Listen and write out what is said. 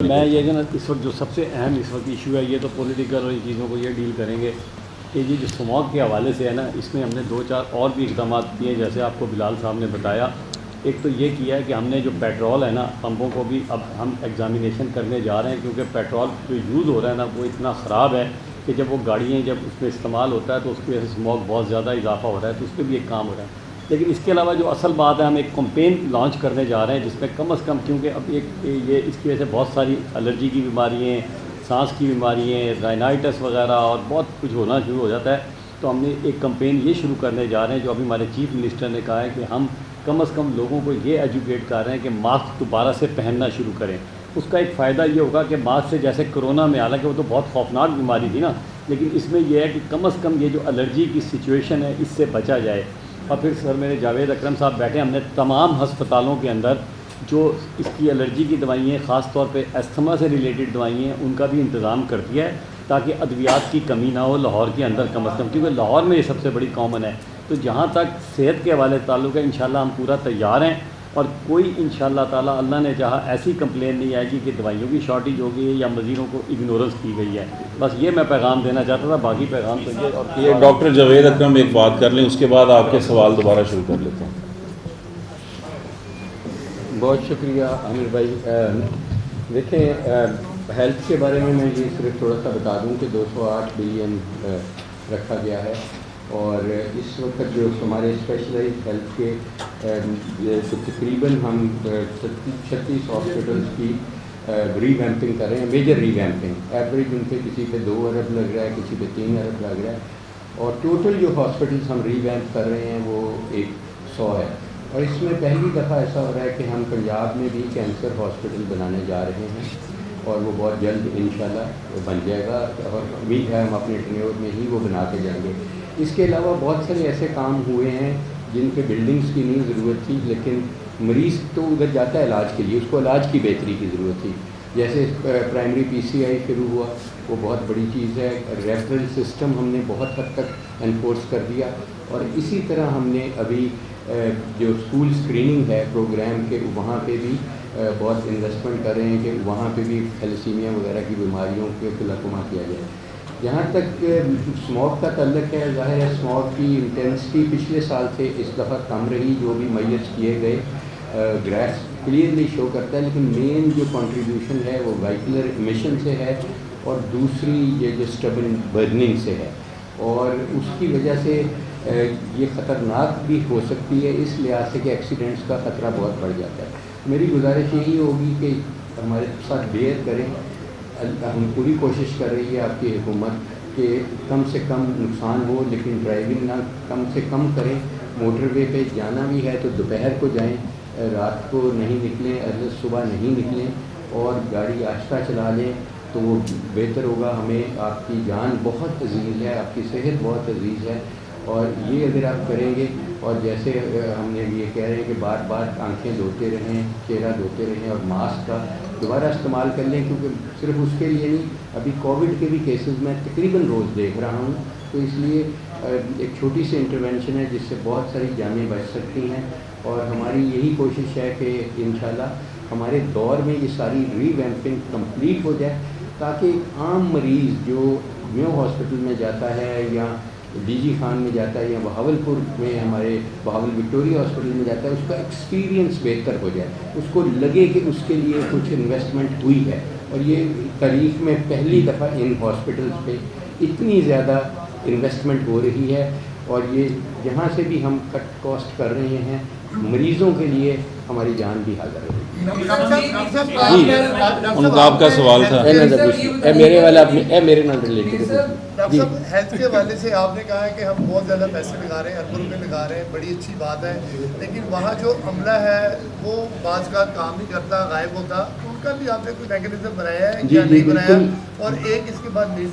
میں یہ کہ نا اس وقت جو سب سے اہم اس وقت ایشو ہے یہ تو پولیٹیکل اور ان چیزوں کو یہ ڈیل کریں گے کہ یہ جو اسموگ کے حوالے سے ہے نا، اس میں ہم نے 2-4 اور بھی اقدامات کیے ہیں، جیسے آپ کو بلال صاحب نے بتایا۔ ایک تو یہ کیا ہے کہ ہم نے جو پیٹرول ہے نا پمپوں کو بھی اب ہم ایگزامینیشن کرنے جا رہے ہیں، کیونکہ پیٹرول جو یوز ہو رہا ہے نا وہ اتنا خراب ہے کہ جب وہ گاڑیاں جب اس میں استعمال ہوتا ہے تو اس کی وجہ سے اسموگ بہت زیادہ اضافہ ہو رہا ہے، تو اس پہ بھی ایک کام ہو رہا ہے۔ لیکن اس کے علاوہ جو اصل بات ہے، ہم ایک کمپین لانچ کرنے جا رہے ہیں جس میں کم از کم، کیونکہ اب یہ اس کی وجہ سے بہت ساری الرجی کی بیماریاں، سانس کی بیماریاں، رائنائٹس وغیرہ اور بہت کچھ ہونا شروع ہو جاتا ہے، تو ہم نے ایک کمپین یہ شروع کرنے جا رہے ہیں جو ابھی ہمارے چیف منسٹر نے کہا ہے کہ ہم کم از کم لوگوں کو یہ ایجوکیٹ کر رہے ہیں کہ ماسک دوبارہ سے پہننا شروع کریں۔ اس کا ایک فائدہ یہ ہوگا کہ ماسک سے، جیسے کرونا میں، حالانکہ وہ تو بہت خوفناک بیماری تھی نا، لیکن اس میں یہ ہے کہ کم از کم یہ جو الرجی کی سچویشن ہے اس سے بچا جائے۔ اور پھر سر میرے جاوید اکرم صاحب بیٹھے، ہم نے تمام ہسپتالوں کے اندر جو اس کی الرجی کی دوائیں، خاص طور پہ استھما سے ریلیٹڈ دوائیں ہیں، ان کا بھی انتظام کر دیا ہے تاکہ ادویات کی کمی نہ ہو لاہور کے اندر کم از کم، کیونکہ لاہور میں یہ سب سے بڑی کامن ہے۔ تو جہاں تک صحت کے حوالے تعلق ہے، انشاءاللہ ہم پورا تیار ہیں، اور کوئی انشاءاللہ تعالی اللہ نے چاہا ایسی کمپلین نہیں آئے گی کہ دوائیوں کی شارٹیج ہو گئی ہے یا مریضوں کو اگنورنس کی گئی ہے۔ بس یہ میں پیغام دینا چاہتا تھا، باقی پیغام تو یہ اور یہ ڈاکٹر جاوید اکرم ایک بات کر لیں، اس کے بعد آپ کے سوال دوبارہ شروع کر لیتا ہوں۔ بہت شکریہ عامر بھائی۔ دیکھیں، ہیلتھ کے بارے میں یہ صرف تھوڑا سا بتا دوں کہ 208 بلین رکھا گیا ہے، اور اس وقت جو ہمارے اسپیشلائز ہیلتھ کے تقریباً ہم 36 ہاسپٹلس کی ری ویمپنگ کر رہے ہیں، میجر ری ویمپنگ۔ ایوریج ان پہ کسی پہ 2 ارب لگ رہا ہے، کسی پہ 3 ارب لگ رہا ہے، اور ٹوٹل جو ہاسپٹلس ہم ری ویمپ کر رہے ہیں وہ 100 ہے۔ اور اس میں پہلی دفعہ ایسا ہو رہا ہے کہ ہم پنجاب میں بھی کینسر ہاسپٹل بنانے جا رہے ہیں، اور وہ بہت جلد انشاءاللہ وہ بن جائے گا، اور امید ہے ہم اپنے ٹینیور میں ہی وہ بنا کے جائیں گے۔ اس کے علاوہ بہت سارے ایسے کام ہوئے ہیں جن کے بلڈنگز کی نہیں ضرورت تھی، لیکن مریض تو ادھر جاتا ہے علاج کے لیے، اس کو علاج کی بہتری کی ضرورت تھی۔ جیسے پرائمری پی سی آئی شروع ہوا، وہ بہت بڑی چیز ہے۔ ریفرل سسٹم ہم نے بہت حد تک انفورس کر دیا، اور اسی طرح ہم نے ابھی جو اسکول اسکریننگ ہے پروگرام کے، وہاں پہ بھی بہت انویسٹمنٹ کر رہے ہیں کہ وہاں پہ بھی تھیلیسیمیا وغیرہ کی بیماریوں کے خلاکما کیا جائے۔ جہاں تک اسموگ کا تعلق ہے، ظاہر ہے اسموگ کی انٹینسٹی پچھلے سال سے اس دفعہ کم رہی، جو بھی میئرس کیے گئے گراف کلیئرلی شو کرتا ہے، لیکن مین جو کنٹریبیوشن ہے وہ وہیکولر ایمیشن سے ہے، اور دوسری یہ جو اسٹبل برننگ سے ہے، اور اس کی وجہ سے یہ خطرناک بھی ہو سکتی ہے، اس لحاظ سے کہ ایکسیڈنٹس کا خطرہ بہت بڑھ جاتا ہے۔ میری گزارش یہی ہوگی کہ ہمارے ساتھ بیئر کریں، ہم پوری کوشش کر رہی ہے آپ کی حکومت کہ کم سے کم نقصان ہو، لیکن ڈرائیونگ نہ کم سے کم کریں۔ موٹر وے پہ جانا بھی ہے تو دوپہر کو جائیں، رات کو نہیں نکلیں، ارلی صبح نہیں نکلیں، اور گاڑی آہستہ چلا لیں تو وہ بہتر ہوگا۔ ہمیں آپ کی جان بہت عزیز ہے، آپ کی صحت بہت عزیز ہے، اور یہ اگر آپ کریں گے، اور جیسے ہم نے یہ کہہ رہے ہیں کہ بار بار آنکھیں دھوتے رہیں، چہرہ دھوتے رہیں، اور ماسک کا دوبارہ استعمال کر لیں، کیونکہ صرف اس کے لیے نہیں، ابھی کووڈ کے بھی کیسز میں تقریباً روز دیکھ رہا ہوں، تو اس لیے ایک چھوٹی سی انٹرونشن ہے جس سے بہت ساری جانیں بچ سکتی ہیں، اور ہماری یہی کوشش ہے کہ انشاءاللہ ہمارے دور میں یہ ساری ری ویمپنگ کمپلیٹ ہو جائے، تاکہ عام مریض جو میو ہاسپٹل میں جاتا ہے، یا ڈی جی خان میں جاتا ہے، یا بہاولپور میں ہمارے بہاول وکٹوریہ ہاسپٹل میں جاتا ہے، اس کا ایکسپیرینس بہتر ہو جائے، اس کو لگے کہ اس کے لیے کچھ انویسٹمنٹ ہوئی ہے۔ اور یہ تاریخ میں پہلی دفعہ ان ہاسپٹلس پہ اتنی زیادہ انویسٹمنٹ ہو رہی ہے، اور یہ جہاں سے بھی ہم کٹ کاسٹ کر رہے ہیں، مریضوں کے لیے ہماری جان بھی حاضر ہے۔ جی، ان کا آپ کا سوال تھا۔ میرے والا میرے نال ریلیٹڈ ہے۔ ڈاکٹر صاحب، ہیلتھ کے حوالے سے آپ نے کہا ہے کہ ہم بہت زیادہ پیسے لگا رہے ہیں، اربوں روپے لگا رہے ہیں، بڑی اچھی بات ہے، لیکن وہاں جو عملہ ہے وہ بعض کا کام نہیں کرتا، غائب ہوتا، ان کا بھی آپ نے کوئی میکینزم بنایا ہے یا نہیں بنایا؟ اور ایک اس کے بعد